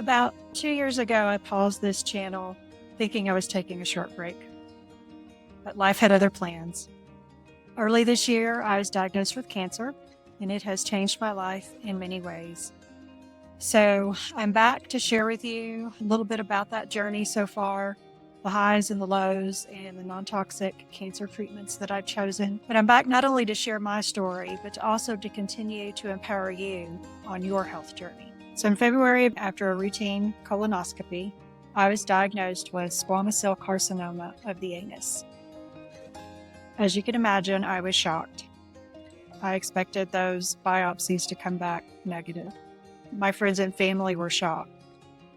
About 2 years ago, I paused this channel thinking I was taking a short break, but life had other plans. Early this year, I was diagnosed with cancer, and it has changed my life in many ways. So I'm back to share with you a little bit about that journey so far, the highs and the lows, and the non-toxic cancer treatments that I've chosen. But I'm back not only to share my story, but also to continue to empower you on your health journey. So in February, after a routine colonoscopy, I was diagnosed with squamous cell carcinoma of the anus. As you can imagine, I was shocked. I expected those biopsies to come back negative. My friends and family were shocked.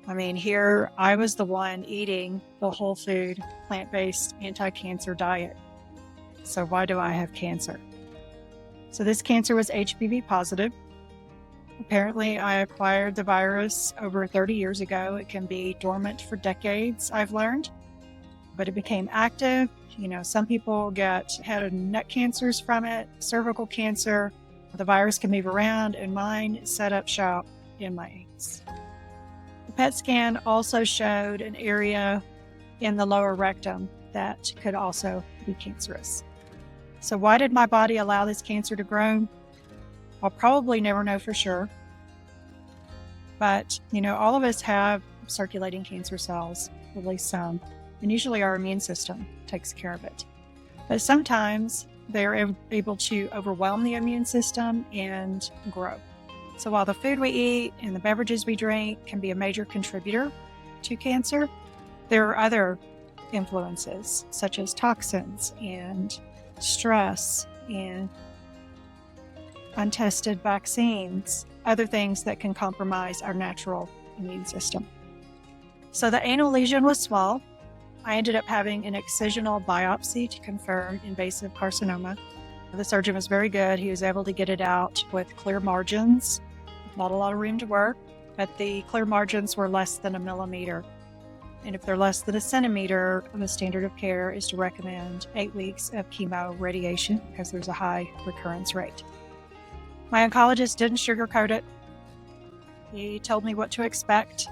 I mean, here I was the one eating the whole food, plant-based, anti-cancer diet. So why do I have cancer? So this cancer was HPV positive. Apparently, I acquired the virus over 30 years ago. It can be dormant for decades, I've learned, but it became active. Some people get head and neck cancers from it, cervical cancer. The virus can move around, and mine set up shop in my anus. The PET scan also showed an area in the lower rectum that could also be cancerous. So why did my body allow this cancer to grow? I'll probably never know for sure. But, all of us have circulating cancer cells, at least some, and usually our immune system takes care of it. But sometimes they're able to overwhelm the immune system and grow. So while the food we eat and the beverages we drink can be a major contributor to cancer, there are other influences such as toxins and stress and untested vaccines, other things that can compromise our natural immune system. So the anal lesion was small. I ended up having an excisional biopsy to confirm invasive carcinoma. The surgeon was very good. He was able to get it out with clear margins, not a lot of room to work, but the clear margins were less than a millimeter. And if they're less than a centimeter, the standard of care is to recommend 8 weeks of chemo radiation because there's a high recurrence rate. My oncologist didn't sugarcoat it. He told me what to expect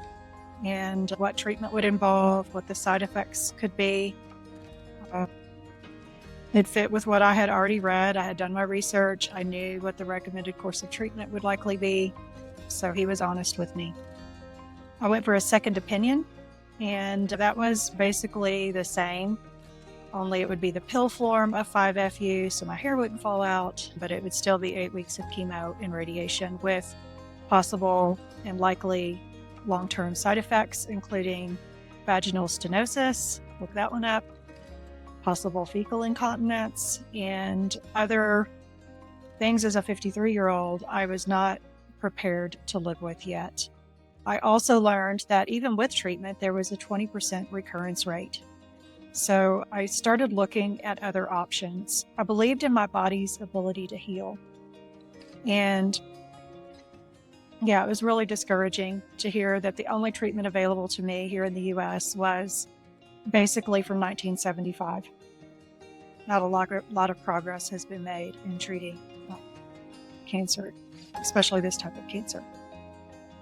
and what treatment would involve, what the side effects could be. It fit with what I had already read. I had done my research. I knew what the recommended course of treatment would likely be. So he was honest with me. I went for a second opinion, and that was basically the same, only it would be the pill form of 5-FU, so my hair wouldn't fall out, but it would still be 8 weeks of chemo and radiation with possible and likely long-term side effects, including vaginal stenosis, look that one up, possible fecal incontinence, and other things as a 53-year-old I was not prepared to live with yet. I also learned that even with treatment, there was a 20% recurrence rate. So I started looking at other options. I believed in my body's ability to heal. And it was really discouraging to hear that the only treatment available to me here in the U.S. was basically from 1975. Not a lot of progress has been made in treating cancer, especially this type of cancer.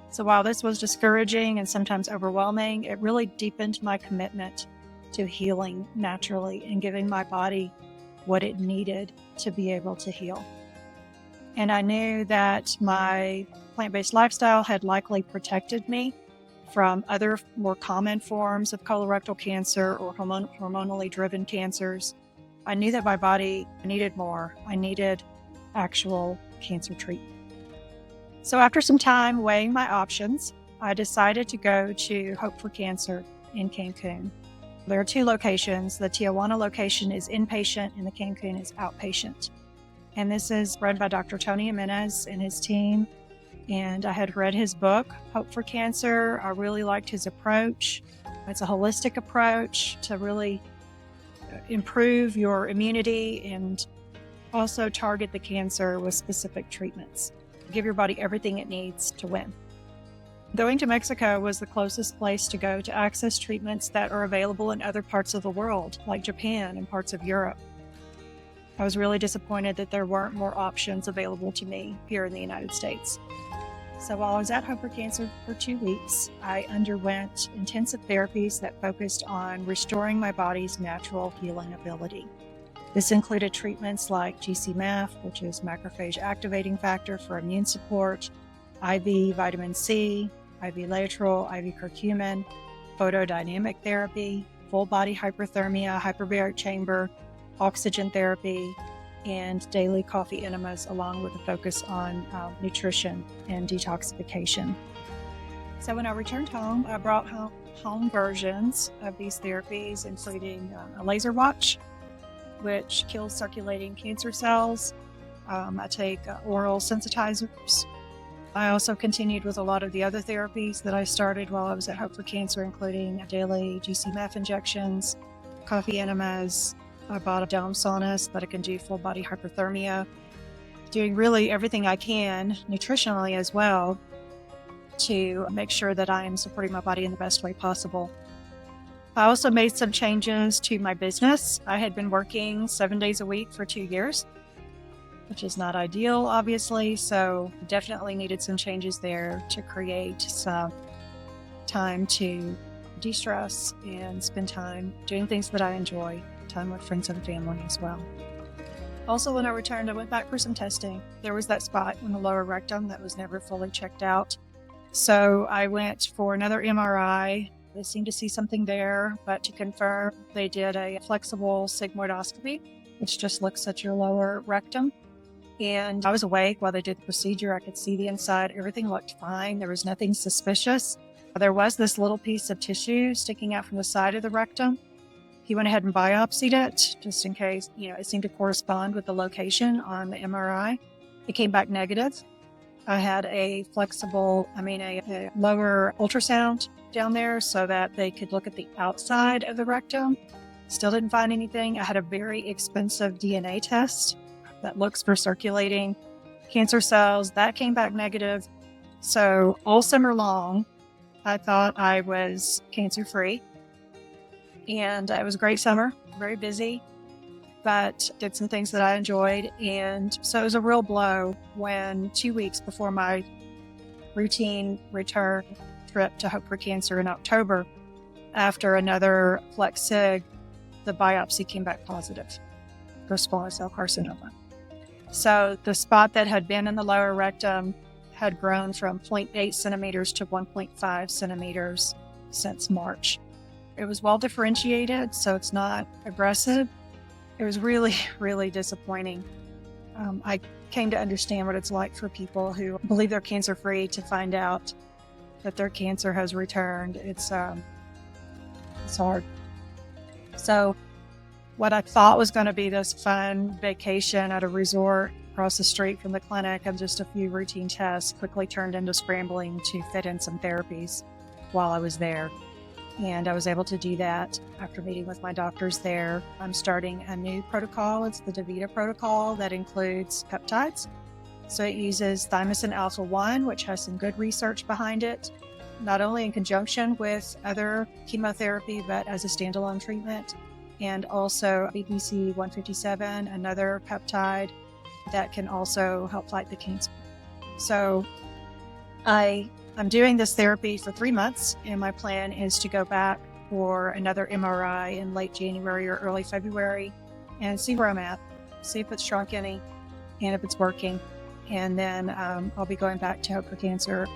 So while this was discouraging and sometimes overwhelming, it really deepened my commitment to healing naturally and giving my body what it needed to be able to heal. And I knew that my plant-based lifestyle had likely protected me from other more common forms of colorectal cancer or hormonally driven cancers. I knew that my body needed more. I needed actual cancer treatment. So after some time weighing my options, I decided to go to Hope for Cancer in Cancun. There are 2 locations. The Tijuana location is inpatient and the Cancun is outpatient. And this is run by Dr. Tony Jimenez and his team. And I had read his book, Hope for Cancer. I really liked his approach. It's a holistic approach to really improve your immunity and also target the cancer with specific treatments. Give your body everything it needs to win. Going to Mexico was the closest place to go to access treatments that are available in other parts of the world, like Japan and parts of Europe. I was really disappointed that there weren't more options available to me here in the United States. So while I was at Hope for Cancer for 2 weeks, I underwent intensive therapies that focused on restoring my body's natural healing ability. This included treatments like GC-MAF, which is macrophage activating factor for immune support, IV vitamin C, IV laetrile, IV curcumin, photodynamic therapy, full body hyperthermia, hyperbaric chamber, oxygen therapy, and daily coffee enemas, along with a focus on nutrition and detoxification. So when I returned home, I brought home versions of these therapies, including a laser watch, which kills circulating cancer cells. I take oral sensitizers. I also continued with a lot of the other therapies that I started while I was at Hope for Cancer, including daily GC-MAF injections, coffee enemas. I bought a dome sauna so that I can do full body hyperthermia, doing really everything I can nutritionally as well to make sure that I am supporting my body in the best way possible. I also made some changes to my business. I had been working 7 days a week for 2 years, which is not ideal, obviously. So definitely needed some changes there to create some time to de-stress and spend time doing things that I enjoy, time with friends and family as well. Also, when I returned, I went back for some testing. There was that spot in the lower rectum that was never fully checked out. So I went for another MRI. They seemed to see something there, but to confirm, they did a flexible sigmoidoscopy, which just looks at your lower rectum. And I was awake while they did the procedure. I could see the inside. Everything looked fine. There was nothing suspicious. There was this little piece of tissue sticking out from the side of the rectum. He went ahead and biopsied it just in case, it seemed to correspond with the location on the MRI. It came back negative. I had a lower ultrasound down there so that they could look at the outside of the rectum. Still didn't find anything. I had a very expensive DNA test that looks for circulating cancer cells. That came back negative. So all summer long, I thought I was cancer-free. And it was a great summer, very busy, but did some things that I enjoyed. And so it was a real blow when 2 weeks before my routine return trip to Hope for Cancer in October, after another flex sig, the biopsy came back positive for squamous cell carcinoma. So the spot that had been in the lower rectum had grown from 0.8 centimeters to 1.5 centimeters since March. It was well differentiated, so it's not aggressive. It was really, really disappointing. I came to understand what it's like for people who believe they're cancer-free to find out that their cancer has returned. It's hard. So what I thought was going to be this fun vacation at a resort across the street from the clinic and just a few routine tests quickly turned into scrambling to fit in some therapies while I was there. And I was able to do that after meeting with my doctors there. I'm starting a new protocol. It's the DaVita protocol that includes peptides. So it uses thymosin alpha-1, which has some good research behind it, not only in conjunction with other chemotherapy, but as a standalone treatment. And also BPC 157, another peptide that can also help fight the cancer. So I'm doing this therapy for 3 months, and my plan is to go back for another MRI in late January or early February and see where I'm at, see if it's shrunk any and if it's working. And then I'll be going back to Hope for Cancer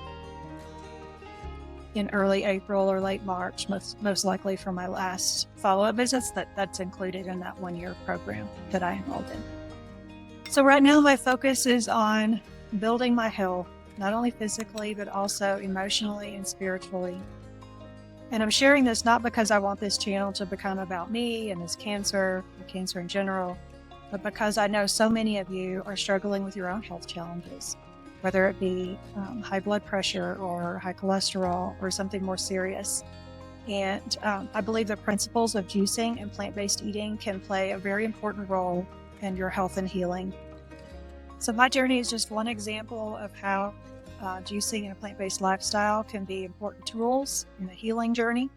in early April or late March, most likely for my last follow-up visits. That's included in that 1-year program that I enrolled in. So right now my focus is on building my health, not only physically, but also emotionally and spiritually. And I'm sharing this not because I want this channel to become about me and this cancer, or cancer in general, but because I know so many of you are struggling with your own health challenges, whether it be high blood pressure or high cholesterol or something more serious. And I believe the principles of juicing and plant-based eating can play a very important role in your health and healing. So my journey is just one example of how juicing and a plant-based lifestyle can be important tools in the healing journey.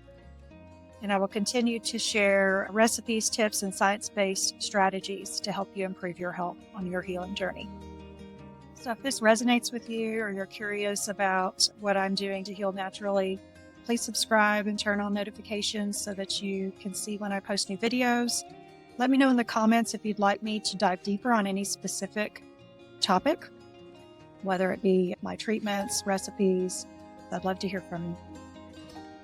And I will continue to share recipes, tips, and science-based strategies to help you improve your health on your healing journey. So if this resonates with you or you're curious about what I'm doing to heal naturally, please subscribe and turn on notifications so that you can see when I post new videos. Let me know in the comments if you'd like me to dive deeper on any specific topic, whether it be my treatments, recipes. I'd love to hear from you.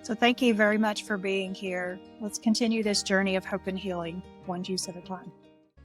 So thank you very much for being here. Let's continue this journey of hope and healing, one juice at a time.